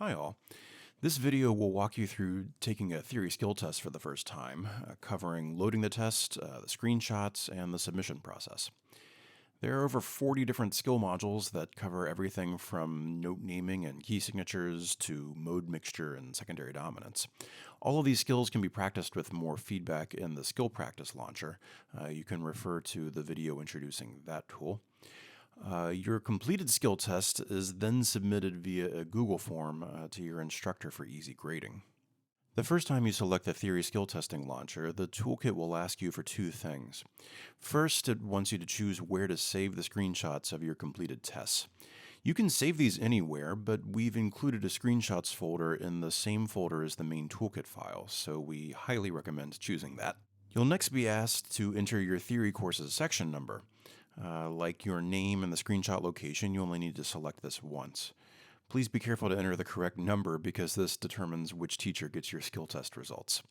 Hi all. This video will walk you through taking a theory skill test for the first time, covering loading the test, the screenshots, and the submission process. There are over 40 different skill modules that cover everything from note naming and key signatures to mode mixture and secondary dominance. All of these skills can be practiced with more feedback in the skill practice launcher. You can refer to the video introducing that tool. Your completed skill test is then submitted via a Google form to your instructor for easy grading. The first time you select the Theory Skill Testing Launcher, the toolkit will ask you for two things. First, it wants you to choose where to save the screenshots of your completed tests. You can save these anywhere, but we've included a screenshots folder in the same folder as the main toolkit file, so we highly recommend choosing that. You'll next be asked to enter your theory course's section number. Like your name and the screenshot location, you only need to select this once. Please be careful to enter the correct number because this determines which teacher gets your skill test results.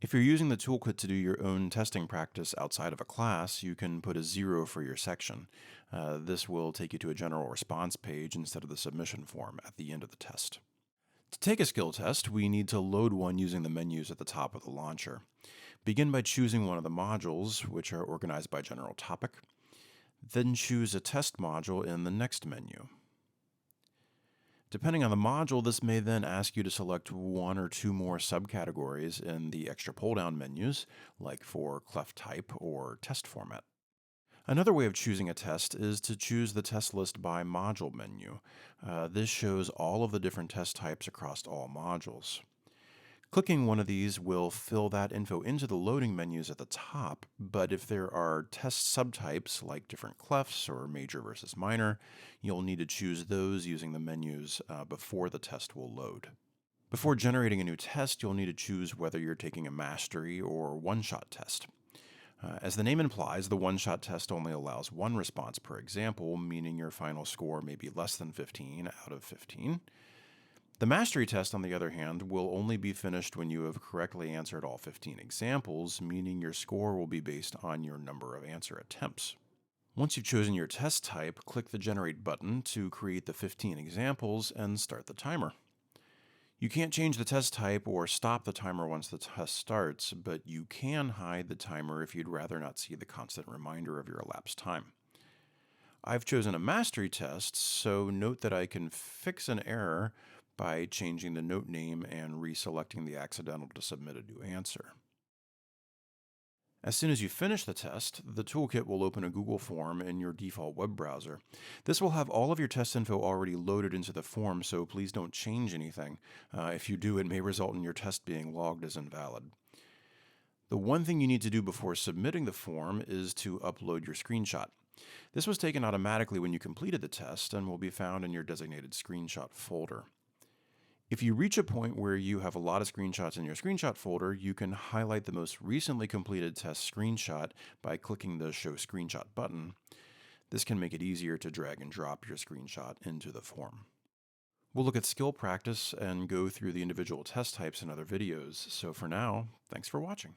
If you're using the toolkit to do your own testing practice outside of a class, you can put a 0 for your section. This will take you to a general response page instead of the submission form at the end of the test. To take a skill test, we need to load one using the menus at the top of the launcher. Begin by choosing one of the modules, which are organized by general topic. Then choose a test module in the next menu. Depending on the module, this may then ask you to select one or two more subcategories in the extra pull-down menus, like for clef type or test format. Another way of choosing a test is to choose the test list by module menu. This shows all of the different test types across all modules. Clicking one of these will fill that info into the loading menus at the top, but if there are test subtypes like different clefs or major versus minor, you'll need to choose those using the menus before the test will load. Before generating a new test, you'll need to choose whether you're taking a mastery or one-shot test. As the name implies, the one-shot test only allows one response per example, meaning your final score may be less than 15 out of 15. The mastery test, on the other hand, will only be finished when you have correctly answered all 15 examples, meaning your score will be based on your number of answer attempts. Once you've chosen your test type, click the Generate button to create the 15 examples and start the timer. You can't change the test type or stop the timer once the test starts, but you can hide the timer if you'd rather not see the constant reminder of your elapsed time. I've chosen a mastery test, so note that I can fix an error by changing the note name and reselecting the accidental to submit a new answer. As soon as you finish the test, the toolkit will open a Google form in your default web browser. This will have all of your test info already loaded into the form, so please don't change anything. If you do, it may result in your test being logged as invalid. The one thing you need to do before submitting the form is to upload your screenshot. This was taken automatically when you completed the test and will be found in your designated screenshot folder. If you reach a point where you have a lot of screenshots in your screenshot folder, you can highlight the most recently completed test screenshot by clicking the Show Screenshot button. This can make it easier to drag and drop your screenshot into the form. We'll look at skill practice and go through the individual test types in other videos. So for now, thanks for watching.